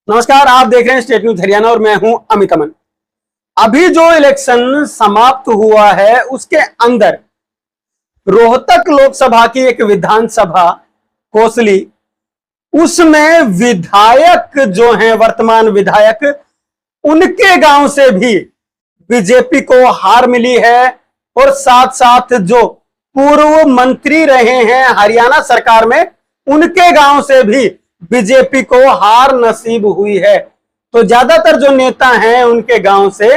नमस्कार, आप देख रहे हैं स्टेट न्यूज हरियाणा और मैं हूं अमित अमन। अभी जो इलेक्शन समाप्त हुआ है उसके अंदर रोहतक लोकसभा की एक विधानसभा कोसली, उसमें विधायक जो हैं, वर्तमान विधायक, उनके गांव से भी बीजेपी को हार मिली है और साथ साथ जो पूर्व मंत्री रहे हैं हरियाणा सरकार में, उनके गांव से भी बीजेपी को हार नसीब हुई है। तो ज्यादातर जो नेता हैं उनके गांव से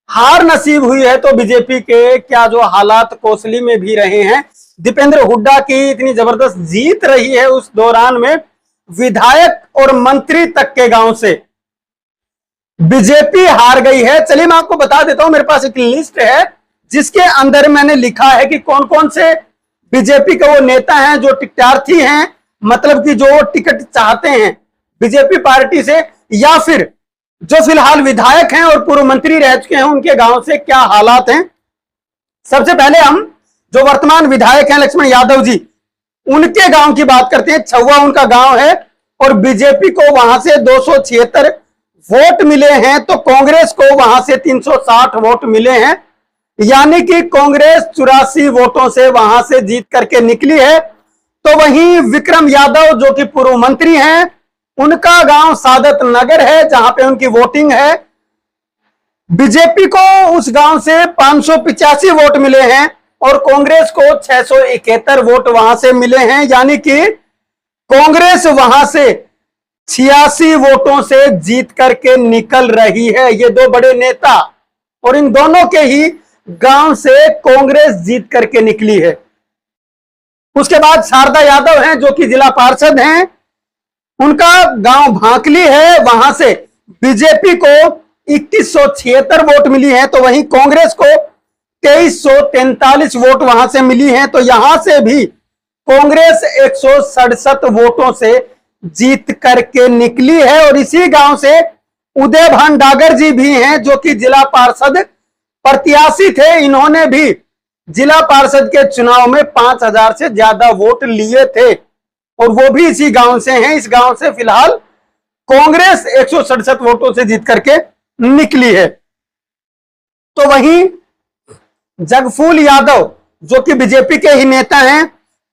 हार नसीब हुई है। तो बीजेपी के क्या जो हालात कोसली में भी रहे हैं, दीपेंद्र हुड्डा की इतनी जबरदस्त जीत रही है, उस दौरान में विधायक और मंत्री तक के गांव से बीजेपी हार गई है। चलिए मैं आपको बता देता हूं, मेरे पास एक लिस्ट है जिसके अंदर मैंने लिखा है कि कौन कौन से बीजेपी के वो नेता हैं जो टिकटार्थी हैं, मतलब कि जो टिकट चाहते हैं बीजेपी पार्टी से, या फिर जो फिलहाल विधायक हैं और पूर्व मंत्री रह चुके हैं, उनके गांव से क्या हालात हैं। सबसे पहले हम जो वर्तमान विधायक हैं लक्ष्मण यादव जी, उनके गांव की बात करते हैं। छवा उनका गांव है और बीजेपी को वहां से 276 वोट मिले हैं, तो कांग्रेस को वहां से 360 वोट मिले हैं, यानी कि कांग्रेस 84 वोटों से वहां से जीत करके निकली है। तो वहीं विक्रम यादव जो कि पूर्व मंत्री हैं, उनका गांव सादत नगर है जहां पे उनकी वोटिंग है। बीजेपी को उस गांव से 585 वोट मिले हैं और कांग्रेस को 671 वोट वहां से मिले हैं, यानी कि कांग्रेस वहां से 86 वोटों से जीत करके निकल रही है। ये दो बड़े नेता और इन दोनों के ही गांव से कांग्रेस जीत करके निकली है। उसके बाद शारदा यादव हैं जो कि जिला पार्षद हैं, उनका गांव भांकली है, वहां से बीजेपी को 2176 वोट मिली है, तो वहीं कांग्रेस को 2343 वोट वहां से मिली है। तो यहां से भी कांग्रेस 167 वोटों से जीत करके निकली है। और इसी गांव से उदय भान डागर जी भी हैं जो कि जिला पार्षद प्रत्याशी थे, इन्होंने भी जिला पार्षद के चुनाव में 5000 से ज्यादा वोट लिए थे और वो भी इसी गांव से हैं। इस गांव से फिलहाल कांग्रेस 167 वोटों से जीत करके निकली है। तो वहीं जगफूल यादव जो कि बीजेपी के ही नेता हैं,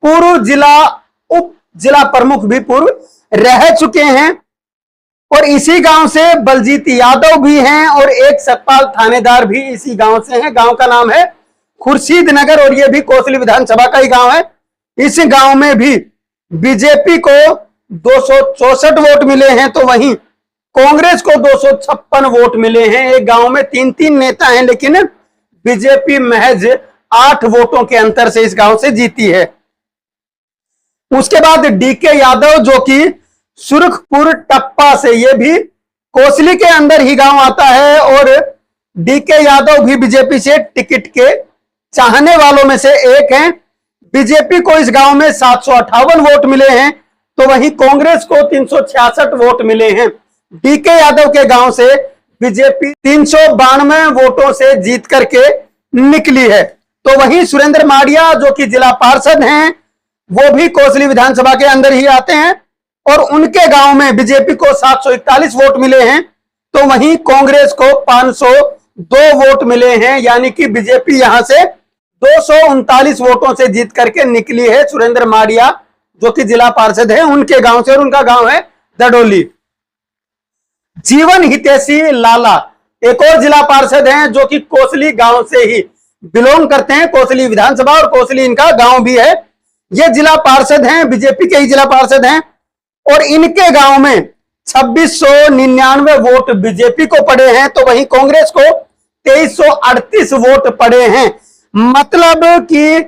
पूर्व जिला उप जिला प्रमुख भी पूर्व रह चुके हैं, और इसी गांव से बलजीत यादव भी हैं और एक सतपाल थानेदार भी इसी गांव से हैं। गांव का नाम है खुर्शीद नगर और यह भी कोसली विधानसभा का ही गांव है। इस गांव में भी बीजेपी को 264 वोट मिले हैं, तो वहीं कांग्रेस को 256 वोट मिले हैं। एक गांव में 3-3 नेता हैं, लेकिन बीजेपी महज 8 वोटों के अंतर से इस गांव से जीती है। उसके बाद डीके यादव जो कि सुरखपुर टप्पा से, यह भी कोसली के अंदर ही गांव आता है, और डीके यादव भी बीजेपी से टिकट के चाहने वालों में से एक हैं। बीजेपी को इस गांव में 758 वोट मिले हैं, तो वहीं कांग्रेस को 366 वोट मिले हैं। डीके यादव के गांव से बीजेपी 392 वोटों से जीत करके निकली है। तो वहीं सुरेंद्र माडिया जो कि जिला पार्षद हैं, वो भी कोसली विधानसभा के अंदर ही आते हैं और उनके गांव में बीजेपी को 741 वोट मिले हैं, तो वहीं कांग्रेस को 502 वोट मिले हैं, यानी कि बीजेपी यहां से 239 वोटों से जीत करके निकली है। सुरेंद्र माडिया जो कि जिला पार्षद है उनके गांव से, और उनका गांव है दडोली। जीवन हितेशी लाला एक और जिला पार्षद हैं जो कि कोसली गांव से ही बिलोंग करते हैं, कोसली विधानसभा और कोसली इनका गांव भी है। ये जिला पार्षद हैं, बीजेपी के ही जिला पार्षद हैं, और इनके गांव में 2699 वोट बीजेपी को पड़े हैं, तो वहीं कांग्रेस को 2338 वोट पड़े हैं। मतलब कि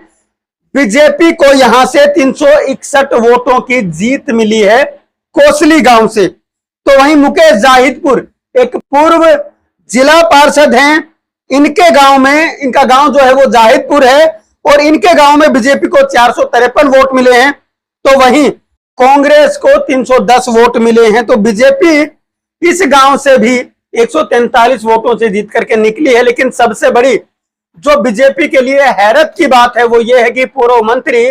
बीजेपी को यहां से 361 वोटों की जीत मिली है कोसली गांव से। तो वहीं मुकेश जाहिदपुर एक पूर्व जिला पार्षद हैं, इनके गांव में, इनका गांव जो है वो जाहिदपुर है, और इनके गांव में बीजेपी को 453 वोट मिले हैं, तो वहीं कांग्रेस को 310 वोट मिले हैं। तो बीजेपी इस गांव से भी 143 वोटों से जीत करके निकली है। लेकिन सबसे बड़ी जो बीजेपी के लिए हैरत की बात है वो ये है कि पूर्व मंत्री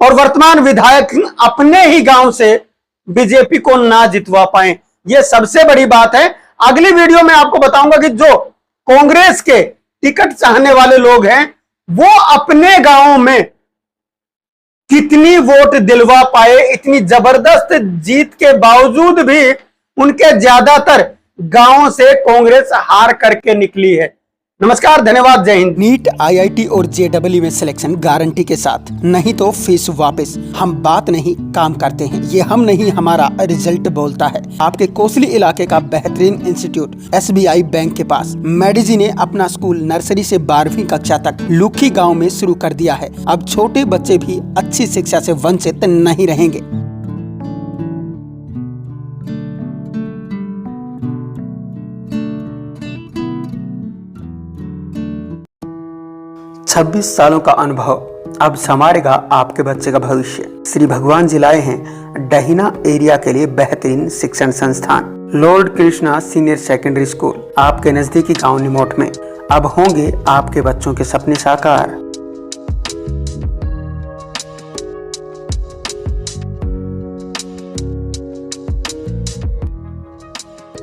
और वर्तमान विधायक अपने ही गांव से बीजेपी को ना जितवा पाए। ये सबसे बड़ी बात है। अगली वीडियो में आपको बताऊंगा कि जो कांग्रेस के टिकट चाहने वाले लोग हैं वो अपने गांव में कितनी वोट दिलवा पाए। इतनी जबरदस्त जीत के बावजूद भी उनके ज्यादातर गांवों से कांग्रेस हार करके निकली है। नमस्कार, धन्यवाद, जय हिंद। नीट, आईआईटी और जेईई में सिलेक्शन गारंटी के साथ, नहीं तो फीस वापस। हम बात नहीं काम करते हैं, ये हम नहीं हमारा रिजल्ट बोलता है। आपके कोसली इलाके का बेहतरीन इंस्टीट्यूट एसबीआई बैंक के पास मेडिजी ने अपना स्कूल नर्सरी से 12वीं कक्षा तक लुखी गाँव में शुरू कर दिया है। अब छोटे बच्चे भी अच्छी शिक्षा से वंचित नहीं रहेंगे। 26 सालों का अनुभव अब संवारेगा आपके बच्चे का भविष्य। श्री भगवान जी लाए हैं डहीना एरिया के लिए बेहतरीन शिक्षण संस्थान Lord Krishna senior secondary school, आपके नजदीकी गांव निमोट में। अब होंगे आपके बच्चों के सपने साकार।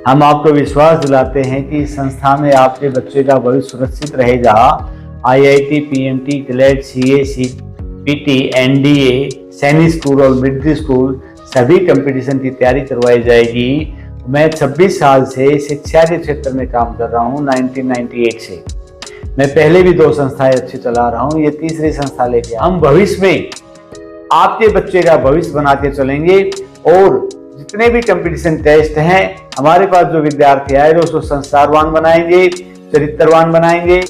हम आपको विश्वास दिलाते हैं कि इस संस्था में आपके बच्चे का भविष्य सुरक्षित रहे, जहां आईआईटी, पीएमटी, ग्लेड, CA, CPT, NDA, Sainik school और मिलिट्री स्कूल सभी कंपटीशन की तैयारी करवाई जाएगी। मैं 26 साल से शिक्षा के क्षेत्र में काम कर रहा हूं, 1998 से। मैं पहले भी 2 संस्थाएं अच्छी चला रहा हूं, ये तीसरी संस्था लेके हम भविष्य में आपके बच्चे का भविष्य बनाते चलेंगे। और जितने भी कंपटीशन टेस्ट हैं, हमारे पास जो विद्यार्थी आए उसको संस्कारवान बनाएंगे, चरित्रवान बनाएंगे।